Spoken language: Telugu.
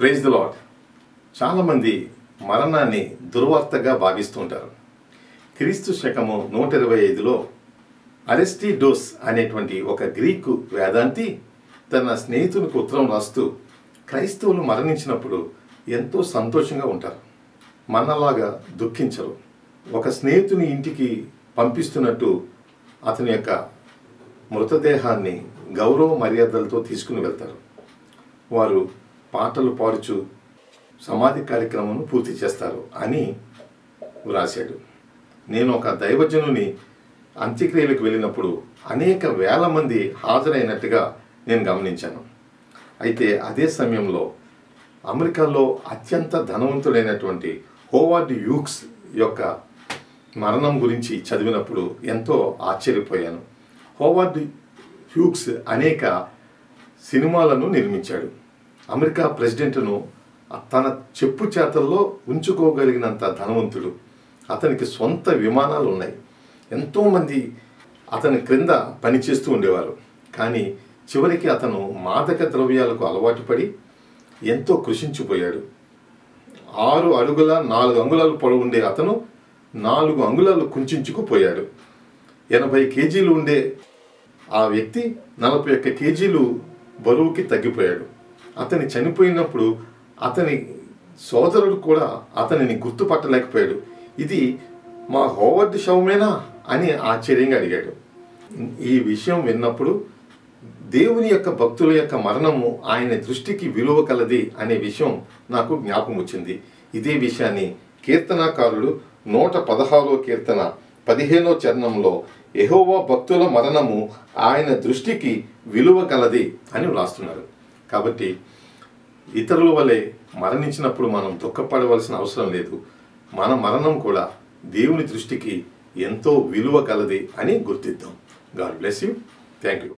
Praise the lord. చాలామంది మరణాన్ని దుర్వార్తగా భావిస్తూ ఉంటారు. క్రీస్తు శకము 125లో అరిస్టిడోస్ అనేటువంటి ఒక గ్రీకు వేదాంతి తన స్నేహితునికి ఉత్తరం రాస్తూ క్రైస్తవులు మరణించినప్పుడు ఎంతో సంతోషంగా ఉంటారు, మనలాగా దుఃఖించరు. ఒక స్నేహితుని ఇంటికి పంపిస్తున్నట్టు అతని యొక్క మృతదేహాన్ని గౌరవ మర్యాదలతో తీసుకుని వెళ్తారు. వారు పాటలు పాడుచు సమాధి కార్యక్రమం పూర్తి చేస్తారు అని వ్రాశాడు. నేను ఒక దైవజనుని అంత్యక్రియలకు వెళ్ళినప్పుడు అనేక వేల మంది హాజరైనట్టుగా నేను గమనించాను. అయితే అదే సమయంలో అమెరికాలో అత్యంత ధనవంతుడైనటువంటి హోవార్డ్ హ్యూగ్స్ యొక్క మరణం గురించి చదివినప్పుడు ఎంతో ఆశ్చర్యపోయాను. హోవార్డ్ హ్యూగ్స్ అనేక సినిమాలను నిర్మించాడు. అమెరికా ప్రెసిడెంట్ను తన చెప్పు చేతల్లో ఉంచుకోగలిగినంత ధనవంతుడు. అతనికి సొంత విమానాలు ఉన్నాయి. ఎంతోమంది అతని క్రింద పనిచేస్తూ ఉండేవారు. కానీ చివరికి అతను మాదక ద్రవ్యాలకు అలవాటు పడి ఎంతో కృషించిపోయాడు. 6 అడుగుల 4 అంగుళాలు పొడవు ఉండే అతను 4 అంగుళాలు కుంచుకుపోయాడు. 80 కేజీలు ఉండే ఆ వ్యక్తి 41 కేజీలు బరువుకి తగ్గిపోయాడు. అతని చనిపోయినప్పుడు అతని సోదరుడు కూడా అతనిని గుర్తుపట్టలేకపోయాడు. ఇది మా హోవర్డ్ శవమేనా అని ఆశ్చర్యంగా అడిగాడు. ఈ విషయం విన్నప్పుడు దేవుని యొక్క భక్తుల యొక్క మరణము ఆయన దృష్టికి విలువ కలది అనే విషయం నాకు జ్ఞాపకం వచ్చింది. ఇదే విషయాన్ని కీర్తనాకారుడు 116వ కీర్తన 15వ చరణంలో యెహోవా భక్తుల మరణము ఆయన దృష్టికి విలువ కలది అని వ్రాస్తున్నారు. కాబట్టి ఇతరుల వలె మరణించినప్పుడు మనం దుఃఖపడవలసిన అవసరం లేదు. మన మరణం కూడా దేవుని దృష్టికి ఎంతో విలువ కలది అని గుర్తిద్దాం. God bless you. Thank you.